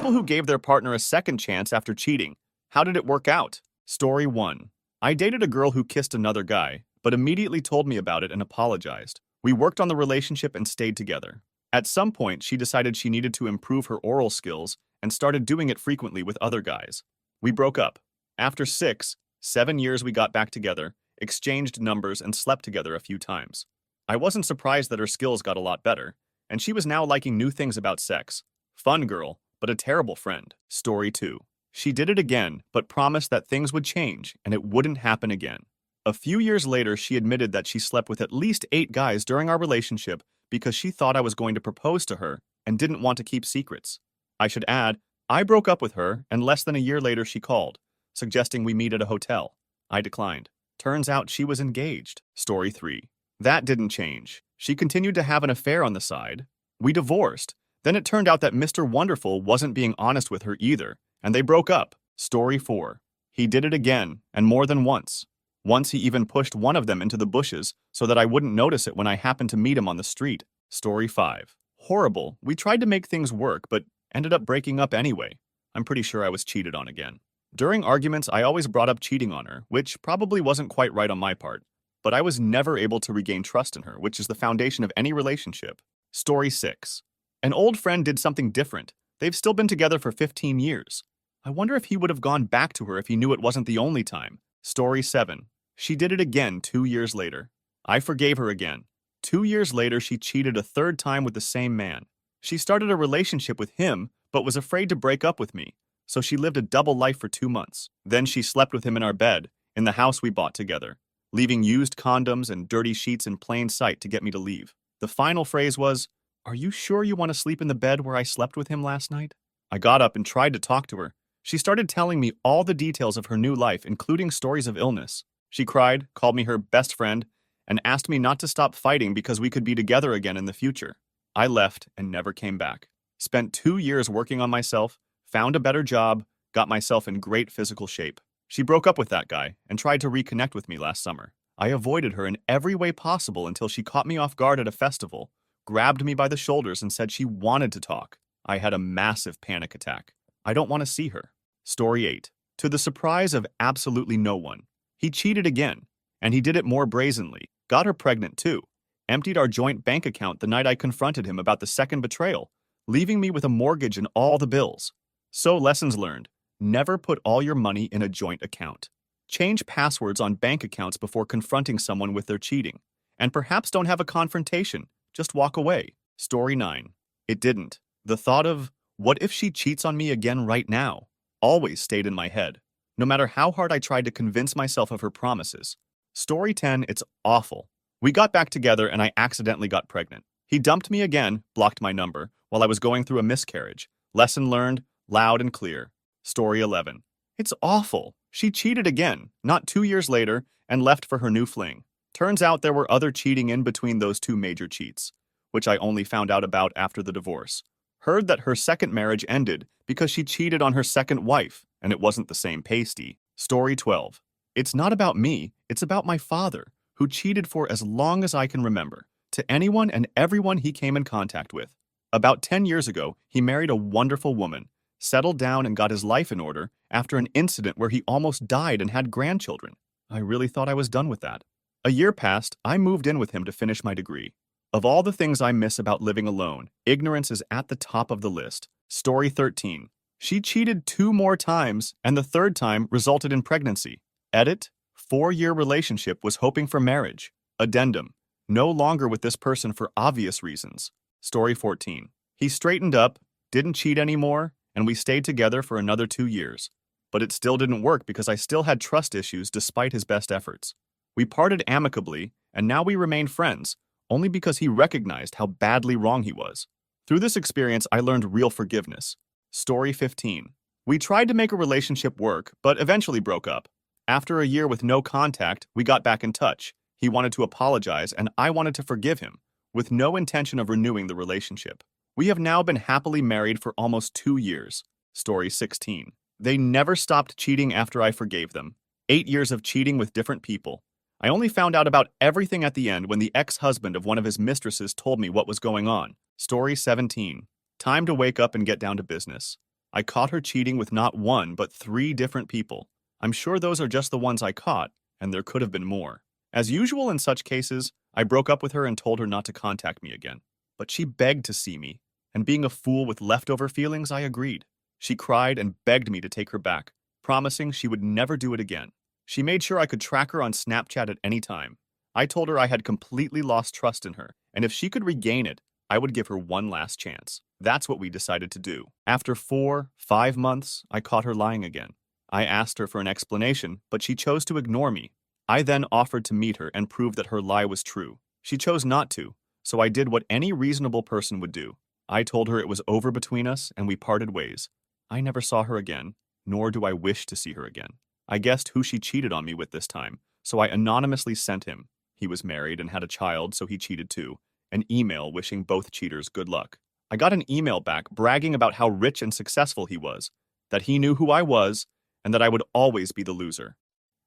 People who gave their partner a second chance after cheating. How did it work out? Story 1. I dated a girl who kissed another guy, but immediately told me about it and apologized. We worked on the relationship and stayed together. At some point, she decided she needed to improve her oral skills and started doing it frequently with other guys. We broke up. After 7 years, we got back together, exchanged numbers, and slept together a few times. I wasn't surprised that her skills got a lot better, and she was now liking new things about sex. Fun girl, but a terrible friend. Story 2. She did it again, but promised that things would change and it wouldn't happen again. A few years later, she admitted that she slept with at least 8 guys during our relationship because she thought I was going to propose to her and didn't want to keep secrets. I should add, I broke up with her, and less than a year later she called, suggesting we meet at a hotel. I declined. Turns out she was engaged. Story 3. That didn't change. She continued to have an affair on the side. We divorced. Then it turned out that Mr. Wonderful wasn't being honest with her either, and they broke up. Story 4. He did it again, and more than once. Once he even pushed one of them into the bushes so that I wouldn't notice it when I happened to meet him on the street. Story 5. Horrible. We tried to make things work, but ended up breaking up anyway. I'm pretty sure I was cheated on again. During arguments, I always brought up cheating on her, which probably wasn't quite right on my part, but I was never able to regain trust in her, which is the foundation of any relationship. Story 6. An old friend did something different. They've still been together for 15 years. I wonder if he would have gone back to her if he knew it wasn't the only time. Story 7. She did it again 2 years later. I forgave her again. 2 years later, she cheated a third time with the same man. She started a relationship with him, but was afraid to break up with me, so she lived a double life for 2 months. Then she slept with him in our bed, in the house we bought together, leaving used condoms and dirty sheets in plain sight to get me to leave. The final phrase was, "Are you sure you want to sleep in the bed where I slept with him last night?" I got up and tried to talk to her. She started telling me all the details of her new life, including stories of illness. She cried, called me her best friend, and asked me not to stop fighting because we could be together again in the future. I left and never came back. Spent 2 years working on myself, found a better job, got myself in great physical shape. She broke up with that guy and tried to reconnect with me last summer. I avoided her in every way possible until she caught me off guard at a festival, grabbed me by the shoulders and said she wanted to talk. I had a massive panic attack. I don't want to see her. Story 8. To the surprise of absolutely no one, he cheated again, and he did it more brazenly. Got her pregnant too. Emptied our joint bank account the night I confronted him about the second betrayal, leaving me with a mortgage and all the bills. So lessons learned. Never put all your money in a joint account. Change passwords on bank accounts before confronting someone with their cheating. And perhaps don't have a confrontation. Just walk away. Story 9. It didn't. The thought of, what if she cheats on me again right now, always stayed in my head, no matter how hard I tried to convince myself of her promises. Story 10. It's awful. We got back together and I accidentally got pregnant. He dumped me again, blocked my number, while I was going through a miscarriage. Lesson learned, loud and clear. Story 11. It's awful. She cheated again, not 2 years later, and left for her new fling. Turns out there were other cheating in between those 2 major cheats, which I only found out about after the divorce. Heard that her second marriage ended because she cheated on her second wife, and it wasn't the same pasty. Story 12. It's not about me, it's about my father, who cheated for as long as I can remember, to anyone and everyone he came in contact with. About 10 years ago, he married a wonderful woman, settled down and got his life in order after an incident where he almost died and had grandchildren. I really thought I was done with that. A year passed, I moved in with him to finish my degree. Of all the things I miss about living alone, ignorance is at the top of the list. Story 13. She cheated 2 more times, and the third time resulted in pregnancy. Edit: 4-year relationship, was hoping for marriage. Addendum: no longer with this person for obvious reasons. Story 14. He straightened up, didn't cheat anymore, and we stayed together for another 2 years. But it still didn't work because I still had trust issues despite his best efforts. We parted amicably, and now we remain friends, only because he recognized how badly wrong he was. Through this experience, I learned real forgiveness. Story 15. We tried to make a relationship work, but eventually broke up. After a year with no contact, we got back in touch. He wanted to apologize, and I wanted to forgive him, with no intention of renewing the relationship. We have now been happily married for almost 2 years. Story 16. They never stopped cheating after I forgave them. 8 years of cheating with different people. I only found out about everything at the end when the ex-husband of one of his mistresses told me what was going on. Story 17. Time to wake up and get down to business. I caught her cheating with not one, but 3 different people. I'm sure those are just the ones I caught, and there could have been more. As usual in such cases, I broke up with her and told her not to contact me again. But she begged to see me, and being a fool with leftover feelings, I agreed. She cried and begged me to take her back, promising she would never do it again. She made sure I could track her on Snapchat at any time. I told her I had completely lost trust in her, and if she could regain it, I would give her one last chance. That's what we decided to do. After 5 months, I caught her lying again. I asked her for an explanation, but she chose to ignore me. I then offered to meet her and prove that her lie was true. She chose not to, so I did what any reasonable person would do. I told her it was over between us and we parted ways. I never saw her again, nor do I wish to see her again. I guessed who she cheated on me with this time, so I anonymously sent him. He was married and had a child, so he cheated too. An email wishing both cheaters good luck. I got an email back bragging about how rich and successful he was, that he knew who I was, and that I would always be the loser.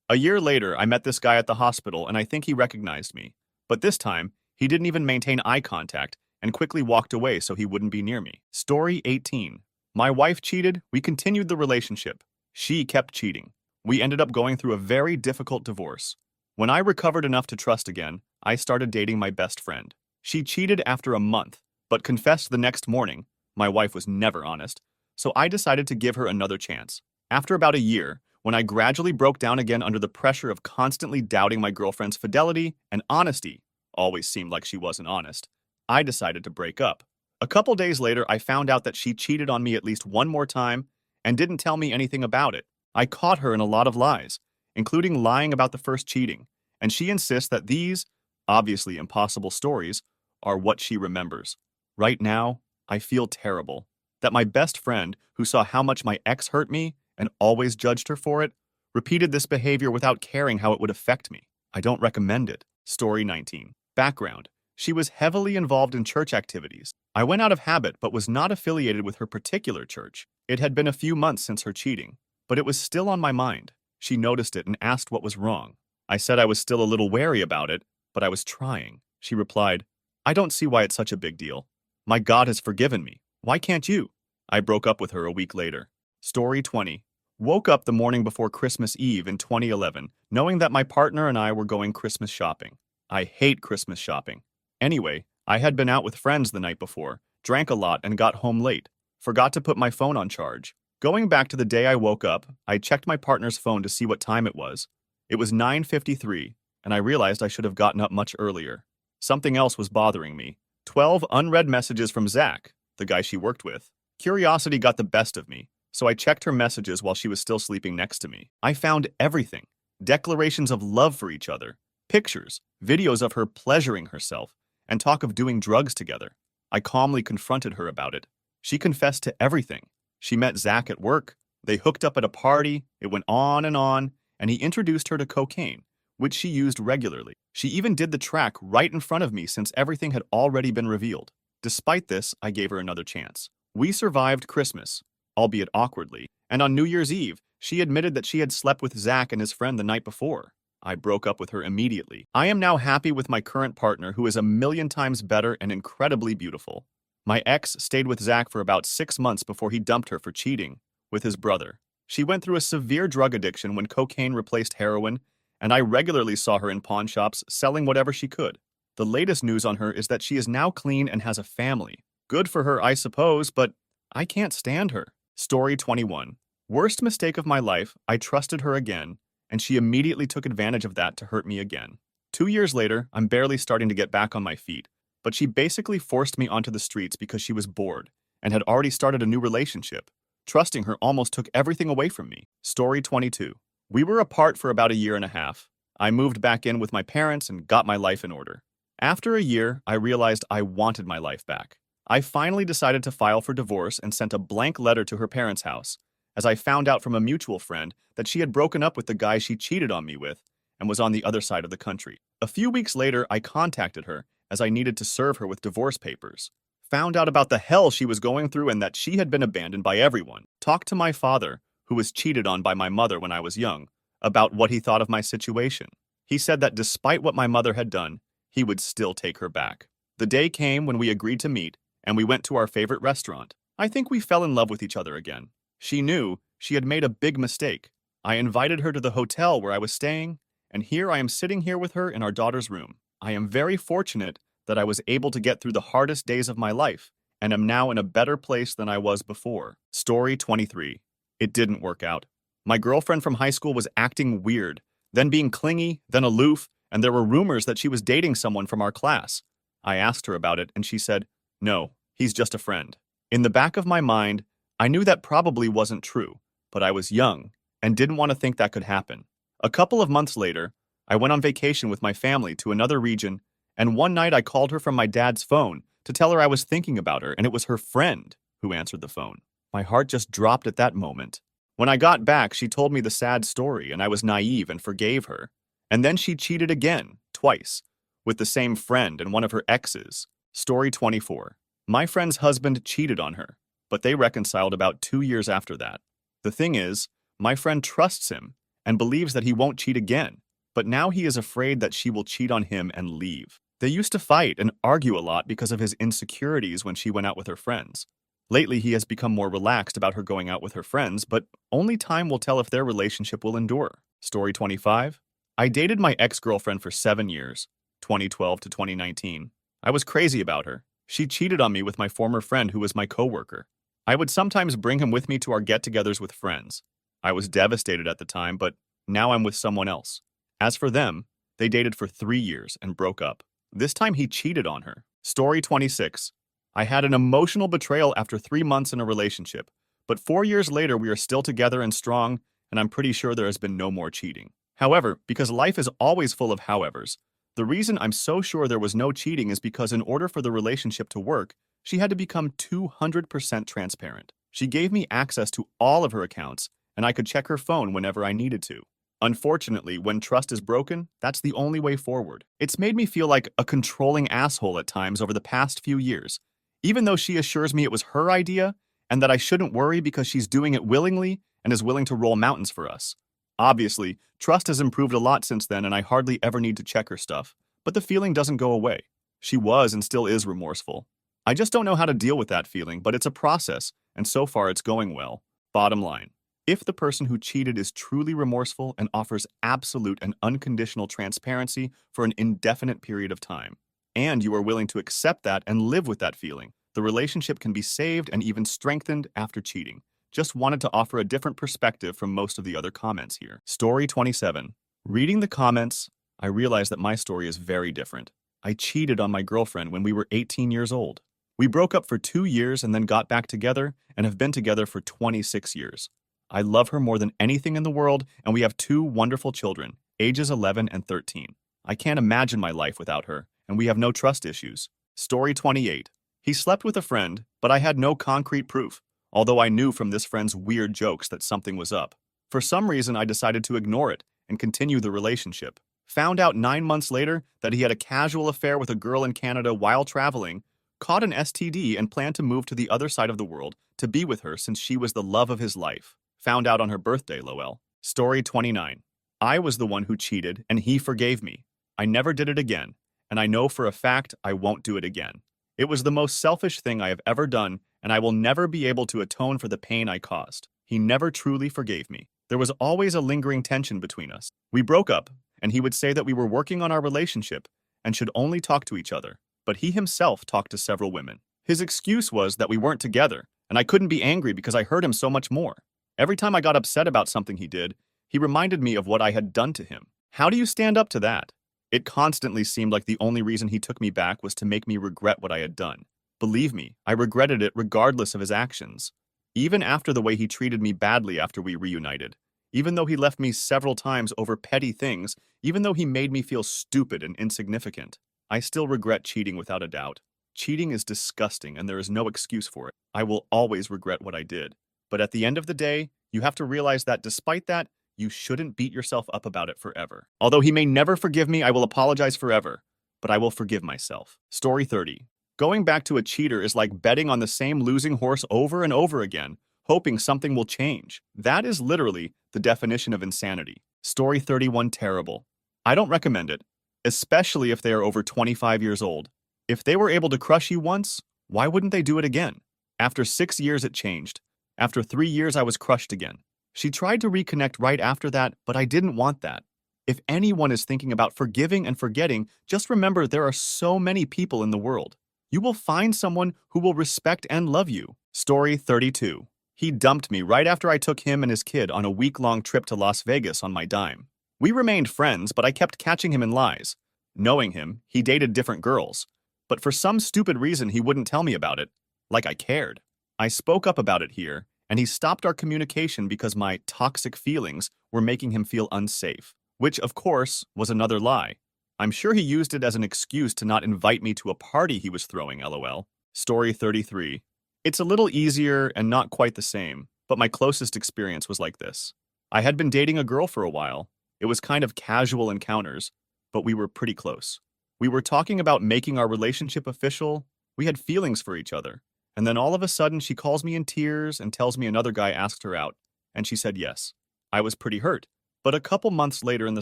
A year later, I met this guy at the hospital and I think he recognized me. But this time, he didn't even maintain eye contact and quickly walked away so he wouldn't be near me. Story 18. My wife cheated, we continued the relationship. She kept cheating. We ended up going through a very difficult divorce. When I recovered enough to trust again, I started dating my best friend. She cheated after a month, but confessed the next morning. My wife was never honest, so I decided to give her another chance. After about a year, when I gradually broke down again under the pressure of constantly doubting my girlfriend's fidelity and honesty, always seemed like she wasn't honest, I decided to break up. A couple days later, I found out that she cheated on me at least one more time and didn't tell me anything about it. I caught her in a lot of lies, including lying about the first cheating, and she insists that these, obviously impossible stories, are what she remembers. Right now, I feel terrible that my best friend, who saw how much my ex hurt me and always judged her for it, repeated this behavior without caring how it would affect me. I don't recommend it. Story 19. Background. She was heavily involved in church activities. I went out of habit but was not affiliated with her particular church. It had been a few months since her cheating, but it was still on my mind. She noticed it and asked what was wrong. I said I was still a little wary about it, but I was trying. She replied, I don't see why it's such a big deal. My God has forgiven me. Why can't you? I broke up with her a week later. Story 20. Woke up the morning before Christmas Eve in 2011, knowing that my partner and I were going Christmas shopping. I hate Christmas shopping. Anyway, I had been out with friends the night before, drank a lot and got home late. Forgot to put my phone on charge. Going back to the day I woke up, I checked my partner's phone to see what time it was. It was 9:53, and I realized I should have gotten up much earlier. Something else was bothering me. 12 unread messages from Zach, the guy she worked with. Curiosity got the best of me, so I checked her messages while she was still sleeping next to me. I found everything. Declarations of love for each other, pictures, videos of her pleasuring herself, and talk of doing drugs together. I calmly confronted her about it. She confessed to everything. She met Zach at work, they hooked up at a party, it went on, and he introduced her to cocaine, which she used regularly. She even did the track right in front of me since everything had already been revealed. Despite this, I gave her another chance. We survived Christmas, albeit awkwardly, and on New Year's Eve, she admitted that she had slept with Zach and his friend the night before. I broke up with her immediately. I am now happy with my current partner, who is a million times better and incredibly beautiful. My ex stayed with Zach for about 6 months before he dumped her for cheating with his brother. She went through a severe drug addiction when cocaine replaced heroin, and I regularly saw her in pawn shops selling whatever she could. The latest news on her is that she is now clean and has a family. Good for her, I suppose, but I can't stand her. Story 21. Worst mistake of my life, I trusted her again, and she immediately took advantage of that to hurt me again. 2 years later, I'm barely starting to get back on my feet, but she basically forced me onto the streets because she was bored and had already started a new relationship. Trusting her almost took everything away from me. Story 22. We were apart for about a year and a half. I moved back in with my parents and got my life in order. After a year, I realized I wanted my life back. I finally decided to file for divorce and sent a blank letter to her parents' house, as I found out from a mutual friend that she had broken up with the guy she cheated on me with and was on the other side of the country. A few weeks later, I contacted her as I needed to serve her with divorce papers. Found out about the hell she was going through and that she had been abandoned by everyone. Talked to my father, who was cheated on by my mother when I was young, about what he thought of my situation. He said that despite what my mother had done, he would still take her back. The day came when we agreed to meet, and we went to our favorite restaurant. I think we fell in love with each other again. She knew she had made a big mistake. I invited her to the hotel where I was staying, and here I am sitting here with her in our daughter's room. I am very fortunate that I was able to get through the hardest days of my life and am now in a better place than I was before. Story 23. It didn't work out. My girlfriend from high school was acting weird, then being clingy, then aloof, and there were rumors that she was dating someone from our class. I asked her about it, and she said, "No, he's just a friend." In the back of my mind, I knew that probably wasn't true, but I was young and didn't want to think that could happen. A couple of months later, I went on vacation with my family to another region, and one night I called her from my dad's phone to tell her I was thinking about her, and it was her friend who answered the phone. My heart just dropped at that moment. When I got back, she told me the sad story, and I was naive and forgave her. And then she cheated again, twice, with the same friend and one of her exes. Story 24. My friend's husband cheated on her, but they reconciled about 2 years after that. The thing is, my friend trusts him and believes that he won't cheat again, but now he is afraid that she will cheat on him and leave. They used to fight and argue a lot because of his insecurities when she went out with her friends. Lately, he has become more relaxed about her going out with her friends, but only time will tell if their relationship will endure. Story 25. I dated my ex-girlfriend for 7 years, 2012 to 2019. I was crazy about her. She cheated on me with my former friend who was my coworker. I would sometimes bring him with me to our get-togethers with friends. I was devastated at the time, but now I'm with someone else. As for them, they dated for 3 years and broke up. This time he cheated on her. Story 26. I had an emotional betrayal after 3 months in a relationship, but 4 years later we are still together and strong, and I'm pretty sure there has been no more cheating. However, because life is always full of howevers, the reason I'm so sure there was no cheating is because in order for the relationship to work, she had to become 200% transparent. She gave me access to all of her accounts, and I could check her phone whenever I needed to. Unfortunately, when trust is broken, that's the only way forward. It's made me feel like a controlling asshole at times over the past few years, even though she assures me it was her idea and that I shouldn't worry because she's doing it willingly and is willing to roll mountains for us. Obviously, trust has improved a lot since then and I hardly ever need to check her stuff, but the feeling doesn't go away. She was and still is remorseful. I just don't know how to deal with that feeling, but it's a process, and so far it's going well. Bottom line. If the person who cheated is truly remorseful and offers absolute and unconditional transparency for an indefinite period of time, and you are willing to accept that and live with that feeling, the relationship can be saved and even strengthened after cheating. Just wanted to offer a different perspective from most of the other comments here. Story 27. Reading the comments, I realized that my story is very different. I cheated on my girlfriend when we were 18 years old. We broke up for 2 years and then got back together and have been together for 26 years. I love her more than anything in the world, and we have 2 wonderful children, ages 11 and 13. I can't imagine my life without her, and we have no trust issues. Story 28. He slept with a friend, but I had no concrete proof, although I knew from this friend's weird jokes that something was up. For some reason, I decided to ignore it and continue the relationship. Found out 9 months later that he had a casual affair with a girl in Canada while traveling, caught an STD, and planned to move to the other side of the world to be with her since she was the love of his life. Found out on her birthday, lol. Story 29. I was the one who cheated, and he forgave me. I never did it again, and I know for a fact I won't do it again. It was the most selfish thing I have ever done, and I will never be able to atone for the pain I caused. He never truly forgave me. There was always a lingering tension between us. We broke up, and he would say that we were working on our relationship and should only talk to each other, but he himself talked to several women. His excuse was that we weren't together, and I couldn't be angry because I hurt him so much more. Every time I got upset about something he did, he reminded me of what I had done to him. How do you stand up to that? It constantly seemed like the only reason he took me back was to make me regret what I had done. Believe me, I regretted it regardless of his actions. Even after the way he treated me badly after we reunited. Even though he left me several times over petty things, even though he made me feel stupid and insignificant. I still regret cheating without a doubt. Cheating is disgusting and there is no excuse for it. I will always regret what I did. But at the end of the day, you have to realize that despite that, you shouldn't beat yourself up about it forever. Although he may never forgive me, I will apologize forever, but I will forgive myself. Story 30. Going back to a cheater is like betting on the same losing horse over and over again, hoping something will change. That is literally the definition of insanity. Story 31. Terrible. I don't recommend it, especially if they are over 25 years old. If they were able to crush you once, why wouldn't they do it again? After 6 years, it changed. After 3 years, I was crushed again. She tried to reconnect right after that, but I didn't want that. If anyone is thinking about forgiving and forgetting, just remember there are so many people in the world. You will find someone who will respect and love you. Story 32. He dumped me right after I took him and his kid on a week-long trip to Las Vegas on my dime. We remained friends, but I kept catching him in lies. Knowing him, he dated different girls. But for some stupid reason, he wouldn't tell me about it. Like I cared. I spoke up about it here, and he stopped our communication because my toxic feelings were making him feel unsafe, which, of course, was another lie. I'm sure he used it as an excuse to not invite me to a party he was throwing, lol. Story 33. It's a little easier and not quite the same, but my closest experience was like this. I had been dating a girl for a while. It was kind of casual encounters, but we were pretty close. We were talking about making our relationship official. We had feelings for each other. And then all of a sudden, she calls me in tears and tells me another guy asked her out, and she said yes. I was pretty hurt. But a couple months later in the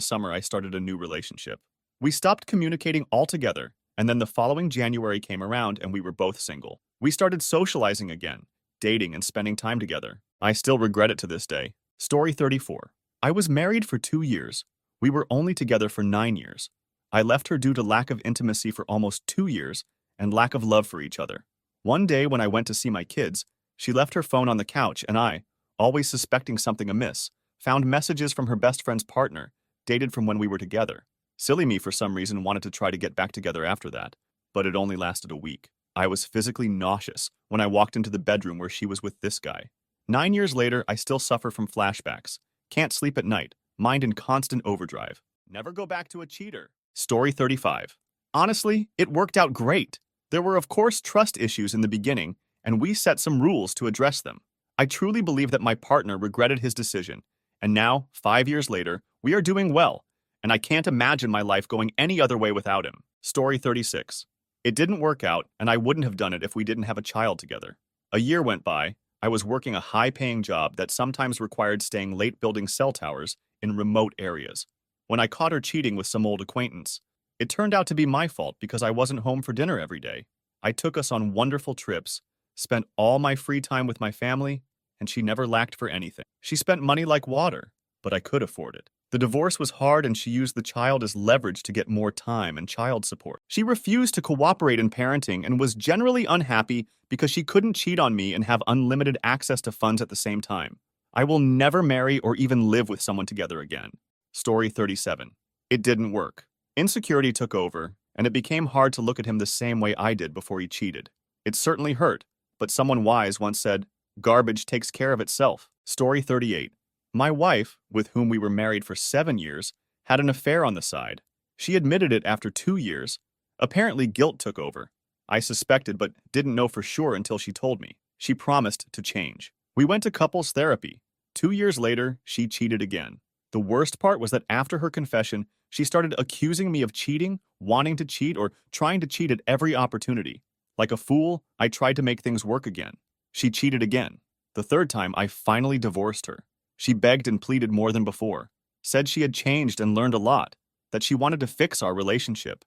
summer, I started a new relationship. We stopped communicating altogether, and then the following January came around and we were both single. We started socializing again, dating and spending time together. I still regret it to this day. Story 34. I was married for 2 years. We were only together for 9 years. I left her due to lack of intimacy for almost 2 years and lack of love for each other. One day when I went to see my kids, she left her phone on the couch and I, always suspecting something amiss, found messages from her best friend's partner, dated from when we were together. Silly me for some reason wanted to try to get back together after that, but it only lasted a week. I was physically nauseous when I walked into the bedroom where she was with this guy. 9 years later, I still suffer from flashbacks. Can't sleep at night, mind in constant overdrive. Never go back to a cheater. Story 35. Honestly, it worked out great. There were of course trust issues in the beginning, and we set some rules to address them. I truly believe that my partner regretted his decision, and now, 5 years later, we are doing well, and I can't imagine my life going any other way without him. Story 36. It didn't work out, and I wouldn't have done it if we didn't have a child together. A year went by. I was working a high-paying job that sometimes required staying late building cell towers in remote areas. When I caught her cheating with some old acquaintance, it turned out to be my fault because I wasn't home for dinner every day. I took us on wonderful trips, spent all my free time with my family, and she never lacked for anything. She spent money like water, but I could afford it. The divorce was hard and she used the child as leverage to get more time and child support. She refused to cooperate in parenting and was generally unhappy because she couldn't cheat on me and have unlimited access to funds at the same time. I will never marry or even live with someone together again. Story 37. It didn't work. Insecurity took over, and it became hard to look at him the same way I did before he cheated. It certainly hurt, but someone wise once said, "Garbage takes care of itself." Story 38. My wife, with whom we were married for 7 years, had an affair on the side. She admitted it after 2 years. Apparently, guilt took over. I suspected but didn't know for sure until she told me. She promised to change. We went to couples therapy. 2 years later, she cheated again. The worst part was that after her confession, she started accusing me of cheating, wanting to cheat, or trying to cheat at every opportunity. Like a fool, I tried to make things work again. She cheated again. The third time, I finally divorced her. She begged and pleaded more than before, said she had changed and learned a lot, that she wanted to fix our relationship.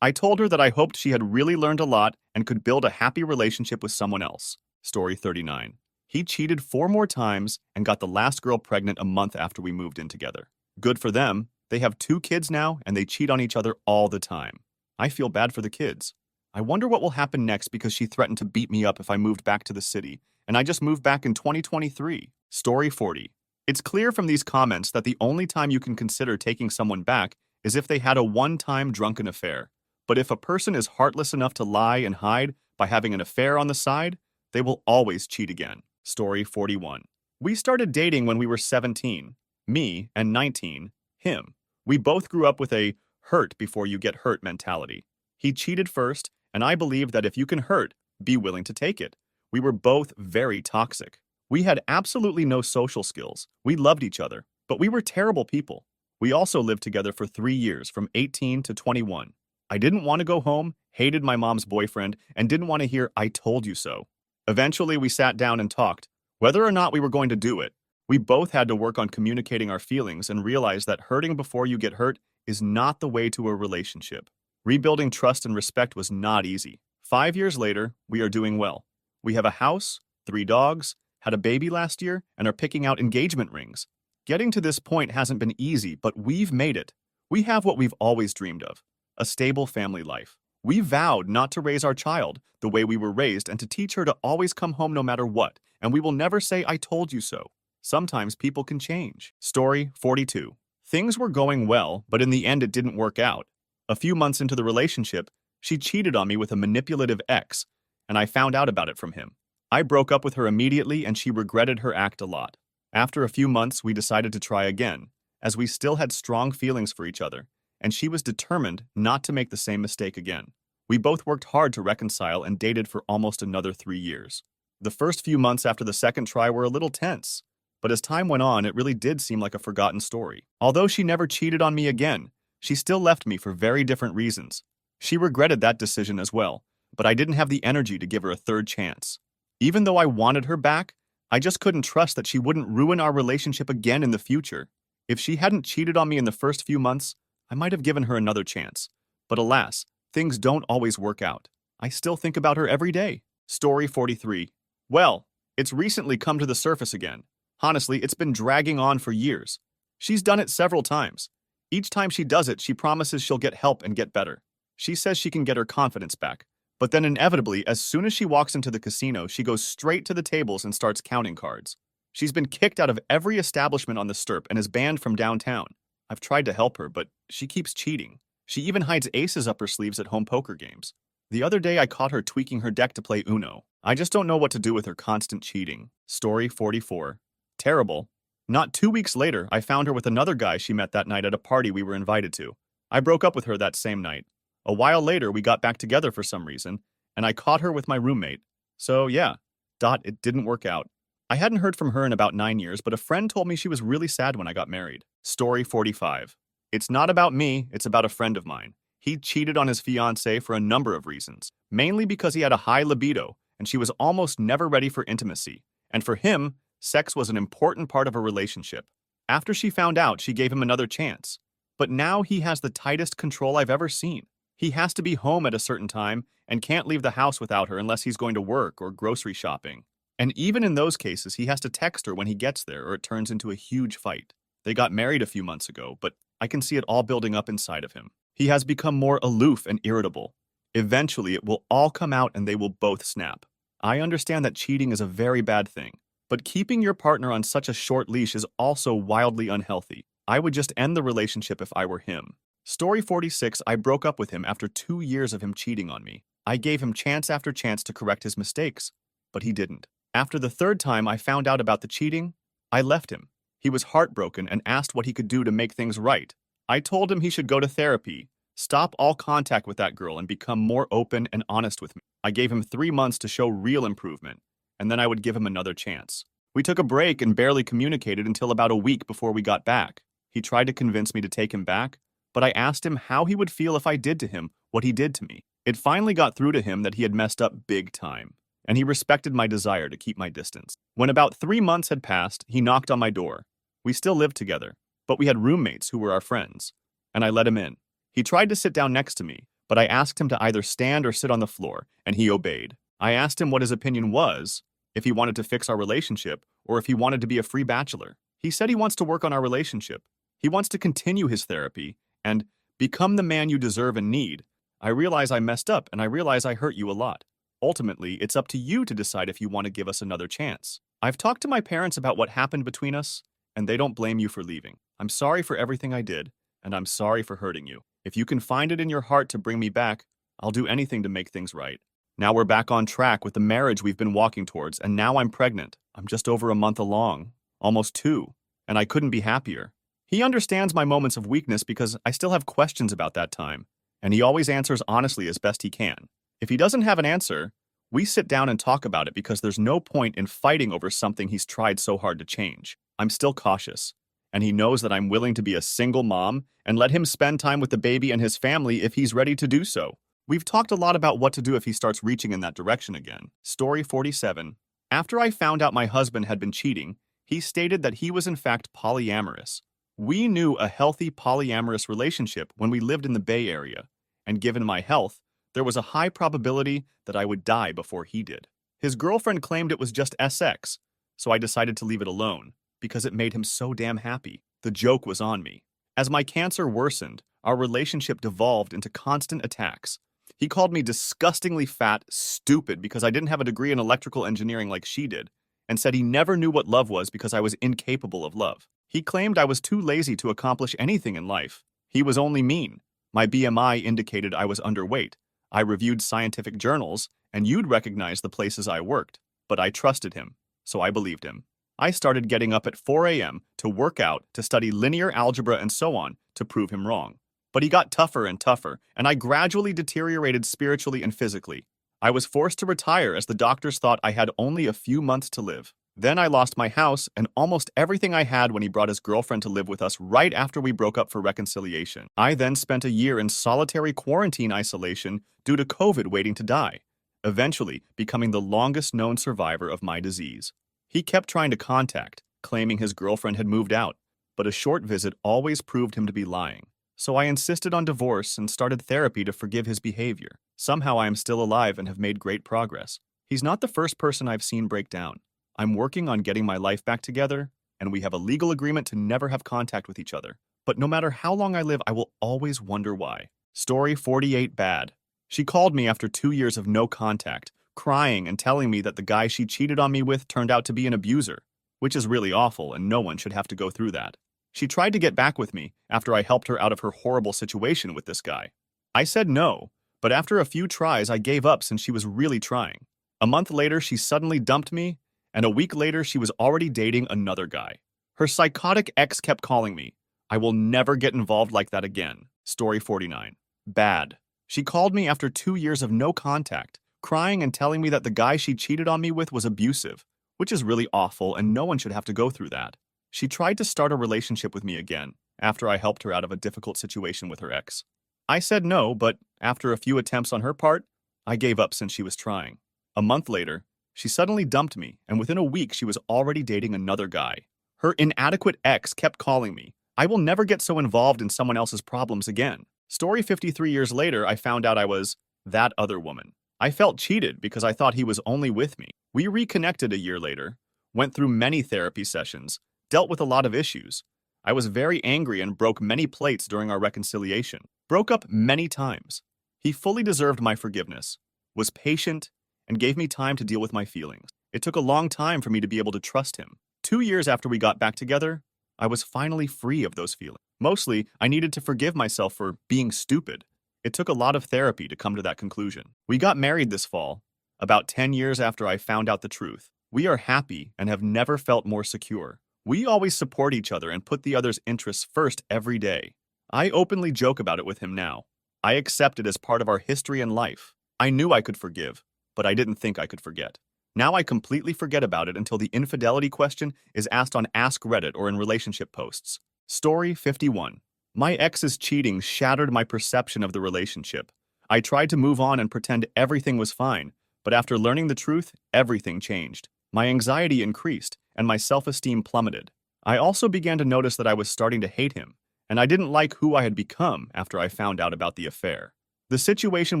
I told her that I hoped she had really learned a lot and could build a happy relationship with someone else. Story 39. He cheated 4 more times and got the last girl pregnant a month after we moved in together. Good for them. They have 2 kids now and they cheat on each other all the time. I feel bad for the kids. I wonder what will happen next because she threatened to beat me up if I moved back to the city, and I just moved back in 2023. Story 40. It's clear from these comments that the only time you can consider taking someone back is if they had a one-time drunken affair. But if a person is heartless enough to lie and hide by having an affair on the side, they will always cheat again. Story 41. We started dating when we were 17, me, and 19, him. We both grew up with a hurt before you get hurt mentality. He cheated first, and I believe that if you can hurt, be willing to take it. We were both very toxic. We had absolutely no social skills. We loved each other, but we were terrible people. We also lived together for 3 years, from 18 to 21. I didn't want to go home, hated my mom's boyfriend, and didn't want to hear "I told you so." Eventually, we sat down and talked. Whether or not we were going to do it, we both had to work on communicating our feelings and realize that hurting before you get hurt is not the way to a relationship. Rebuilding trust and respect was not easy. 5 years later, we are doing well. We have a house, 3 dogs, had a baby last year, and are picking out engagement rings. Getting to this point hasn't been easy, but we've made it. We have what we've always dreamed of, a stable family life. We vowed not to raise our child the way we were raised and to teach her to always come home no matter what, and we will never say, "I told you so." Sometimes people can change. Story 42. Things were going well, but in the end it didn't work out. A few months into the relationship, she cheated on me with a manipulative ex, and I found out about it from him. I broke up with her immediately and she regretted her act a lot. After a few months, we decided to try again, as we still had strong feelings for each other, and she was determined not to make the same mistake again. We both worked hard to reconcile and dated for almost another 3 years. The first few months after the second try were a little tense, but as time went on, it really did seem like a forgotten story. Although she never cheated on me again, she still left me for very different reasons. She regretted that decision as well, but I didn't have the energy to give her a third chance. Even though I wanted her back, I just couldn't trust that she wouldn't ruin our relationship again in the future. If she hadn't cheated on me in the first few months, I might have given her another chance. But alas, things don't always work out. I still think about her every day. Story 43. Well, it's recently come to the surface again. Honestly, it's been dragging on for years. She's done it several times. Each time she does it, she promises she'll get help and get better. She says she can get her confidence back. But then inevitably, as soon as she walks into the casino, she goes straight to the tables and starts counting cards. She's been kicked out of every establishment on the Stirp and is banned from downtown. I've tried to help her, but she keeps cheating. She even hides aces up her sleeves at home poker games. The other day, I caught her tweaking her deck to play Uno. I just don't know what to do with her constant cheating. Story 44. Terrible. Not 2 weeks later, I found her with another guy she met that night at a party we were invited to. I broke up with her that same night. A while later, we got back together for some reason, and I caught her with my roommate. So yeah, it didn't work out. I hadn't heard from her in about 9 years, but a friend told me she was really sad when I got married. Story 45. It's not about me, it's about a friend of mine. He cheated on his fiancée for a number of reasons, mainly because he had a high libido, and she was almost never ready for intimacy. And for him, sex was an important part of a relationship. After she found out, she gave him another chance. But now he has the tightest control I've ever seen. He has to be home at a certain time and can't leave the house without her unless he's going to work or grocery shopping. And even in those cases, he has to text her when he gets there or it turns into a huge fight. They got married a few months ago, but I can see it all building up inside of him. He has become more aloof and irritable. Eventually, it will all come out and they will both snap. I understand that cheating is a very bad thing, but keeping your partner on such a short leash is also wildly unhealthy. I would just end the relationship if I were him. Story 46. I broke up with him after 2 years of him cheating on me. I gave him chance after chance to correct his mistakes, but he didn't. After the third time I found out about the cheating, I left him. He was heartbroken and asked what he could do to make things right. I told him he should go to therapy, stop all contact with that girl, and become more open and honest with me. I gave him 3 months to show real improvement, and then I would give him another chance. We took a break and barely communicated until about a week before we got back. He tried to convince me to take him back, but I asked him how he would feel if I did to him what he did to me. It finally got through to him that he had messed up big time, and he respected my desire to keep my distance. When about 3 months had passed, he knocked on my door. We still lived together, but we had roommates who were our friends, and I let him in. He tried to sit down next to me, but I asked him to either stand or sit on the floor, and he obeyed. I asked him what his opinion was, if he wanted to fix our relationship, or if he wanted to be a free bachelor. He said he wants to work on our relationship. He wants to continue his therapy and become the man you deserve and need. I realize I messed up, and I realize I hurt you a lot. Ultimately, it's up to you to decide if you want to give us another chance. I've talked to my parents about what happened between us, and they don't blame you for leaving. I'm sorry for everything I did, and I'm sorry for hurting you. If you can find it in your heart to bring me back, I'll do anything to make things right. Now we're back on track with the marriage we've been walking towards, and now I'm pregnant. I'm just over a month along, almost 2, and I couldn't be happier. He understands my moments of weakness because I still have questions about that time, and he always answers honestly as best he can. If he doesn't have an answer, we sit down and talk about it because there's no point in fighting over something he's tried so hard to change. I'm still cautious, and he knows that I'm willing to be a single mom and let him spend time with the baby and his family if he's ready to do so. We've talked a lot about what to do if he starts reaching in that direction again. Story 47. After I found out my husband had been cheating, he stated that he was in fact polyamorous. We knew a healthy polyamorous relationship when we lived in the Bay Area, and given my health, there was a high probability that I would die before he did. His girlfriend claimed it was just SX, so I decided to leave it alone because it made him so damn happy. The joke was on me. As my cancer worsened, our relationship devolved into constant attacks. He called me disgustingly fat, stupid because I didn't have a degree in electrical engineering like she did, and said he never knew what love was because I was incapable of love. He claimed I was too lazy to accomplish anything in life. He was only mean. My BMI indicated I was underweight. I reviewed scientific journals, and you'd recognize the places I worked. But I trusted him, so I believed him. I started getting up at 4 a.m. to work out, to study linear algebra and so on, to prove him wrong. But he got tougher and tougher, and I gradually deteriorated spiritually and physically. I was forced to retire as the doctors thought I had only a few months to live. Then I lost my house and almost everything I had when he brought his girlfriend to live with us right after we broke up for reconciliation. I then spent a year in solitary quarantine isolation due to COVID waiting to die, eventually becoming the longest known survivor of my disease. He kept trying to contact, claiming his girlfriend had moved out, but a short visit always proved him to be lying. So I insisted on divorce and started therapy to forgive his behavior. Somehow I am still alive and have made great progress. He's not the first person I've seen break down. I'm working on getting my life back together, and we have a legal agreement to never have contact with each other. But no matter how long I live, I will always wonder why. Story 48 bad. She called me after 2 years of no contact, crying and telling me that the guy she cheated on me with turned out to be an abuser, which is really awful and no one should have to go through that. She tried to get back with me after I helped her out of her horrible situation with this guy. I said no, but after a few tries, I gave up since she was really trying. A month later, she suddenly dumped me, and a week later, she was already dating another guy. Her psychotic ex kept calling me. I will never get involved like that again. Story 49. Bad. She called me after 2 years of no contact, crying and telling me that the guy she cheated on me with was abusive, which is really awful and no one should have to go through that. She tried to start a relationship with me again after I helped her out of a difficult situation with her ex. I said no, but after a few attempts on her part, I gave up since she was trying. A month later, she suddenly dumped me, and within a week she was already dating another guy. Her inadequate ex kept calling me. I will never get so involved in someone else's problems again. Story 53 years later, I found out I was that other woman. I felt cheated because I thought he was only with me. We reconnected a year later, went through many therapy sessions, dealt with a lot of issues. I was very angry and broke many plates during our reconciliation. Broke up many times. He fully deserved my forgiveness, was patient, and gave me time to deal with my feelings. It took a long time for me to be able to trust him. 2 years after we got back together, I was finally free of those feelings. Mostly, I needed to forgive myself for being stupid. It took a lot of therapy to come to that conclusion. We got married this fall, about 10 years after I found out the truth. We are happy and have never felt more secure. We always support each other and put the other's interests first every day. I openly joke about it with him now. I accept it as part of our history and life. I knew I could forgive, but I didn't think I could forget. Now I completely forget about it until the infidelity question is asked on AskReddit or in relationship posts. Story 51. My ex's cheating shattered my perception of the relationship. I tried to move on and pretend everything was fine, but after learning the truth, everything changed. My anxiety increased, and my self-esteem plummeted. I also began to notice that I was starting to hate him, and I didn't like who I had become after I found out about the affair. The situation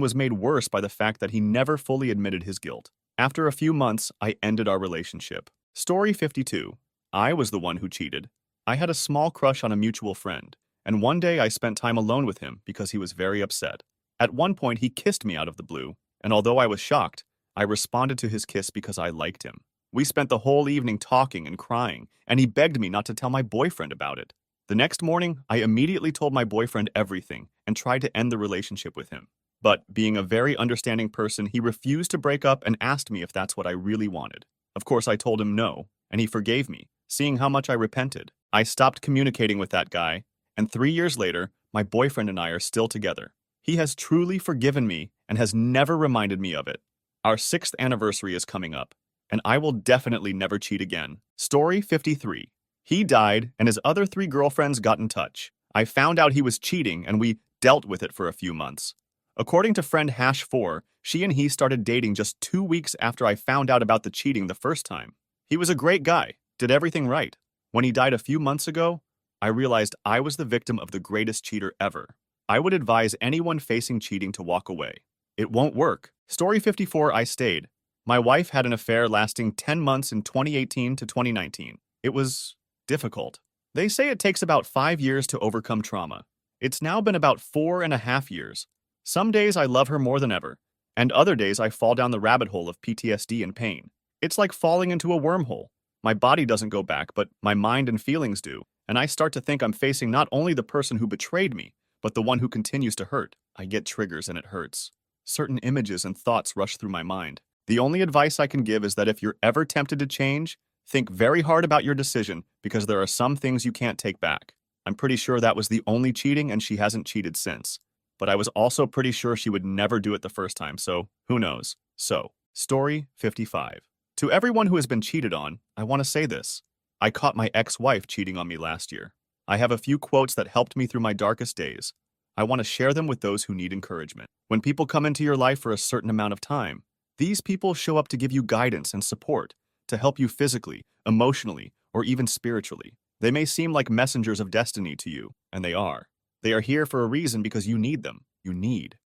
was made worse by the fact that he never fully admitted his guilt. After a few months, I ended our relationship. Story 52. I was the one who cheated. I had a small crush on a mutual friend, and one day I spent time alone with him because he was very upset. At one point, he kissed me out of the blue, and although I was shocked, I responded to his kiss because I liked him. We spent the whole evening talking and crying, and he begged me not to tell my boyfriend about it. The next morning, I immediately told my boyfriend everything and tried to end the relationship with him. But, being a very understanding person, he refused to break up and asked me if that's what I really wanted. Of course, I told him no, and he forgave me, seeing how much I repented. I stopped communicating with that guy, and 3 years later, my boyfriend and I are still together. He has truly forgiven me and has never reminded me of it. Our 6th anniversary is coming up, and I will definitely never cheat again. Story 53. He died, and his other 3 girlfriends got in touch. I found out he was cheating, and we dealt with it for a few months. According to friend #4, she and he started dating just 2 weeks after I found out about the cheating the first time. He was a great guy, did everything right. When he died a few months ago, I realized I was the victim of the greatest cheater ever. I would advise anyone facing cheating to walk away. It won't work. Story 54. I stayed, My wife had an affair lasting 10 months in 2018 to 2019. It was difficult. They say it takes about 5 years to overcome trauma. It's now been about 4.5 years. Some days I love her more than ever, and other days I fall down the rabbit hole of PTSD and pain. It's like falling into a wormhole. My body doesn't go back, but my mind and feelings do, and I start to think I'm facing not only the person who betrayed me, but the one who continues to hurt. I get triggers and it hurts. Certain images and thoughts rush through my mind. The only advice I can give is that if you're ever tempted to change, think very hard about your decision because there are some things you can't take back. I'm pretty sure that was the only cheating and she hasn't cheated since. But I was also pretty sure she would never do it the first time, so who knows? So, story 55. To everyone who has been cheated on, I want to say this. I caught my ex-wife cheating on me last year. I have a few quotes that helped me through my darkest days. I want to share them with those who need encouragement. When people come into your life for a certain amount of time, these people show up to give you guidance and support, to help you physically, emotionally, or even spiritually. They may seem like messengers of destiny to you, and they are. They are here for a reason because you need them.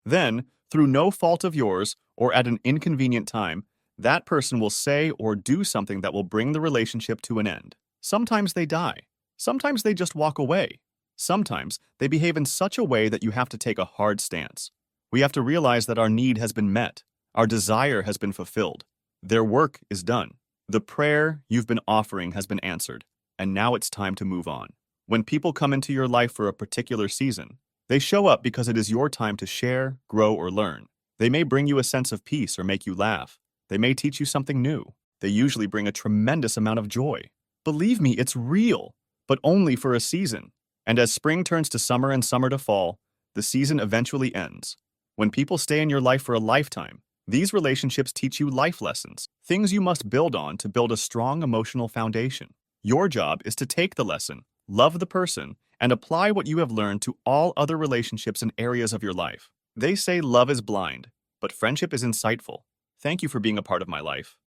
Then, through no fault of yours, or at an inconvenient time, that person will say or do something that will bring the relationship to an end. Sometimes they die. Sometimes they just walk away. Sometimes they behave in such a way that you have to take a hard stance. We have to realize that our need has been met. Our desire has been fulfilled. Their work is done. The prayer you've been offering has been answered, and now it's time to move on. When people come into your life for a particular season, they show up because it is your time to share, grow, or learn. They may bring you a sense of peace or make you laugh. They may teach you something new. They usually bring a tremendous amount of joy. Believe me, it's real, but only for a season. And as spring turns to summer and summer to fall, the season eventually ends. When people stay in your life for a lifetime, these relationships teach you life lessons, things you must build on to build a strong emotional foundation. Your job is to take the lesson, love the person, and apply what you have learned to all other relationships and areas of your life. They say love is blind, but friendship is insightful. Thank you for being a part of my life.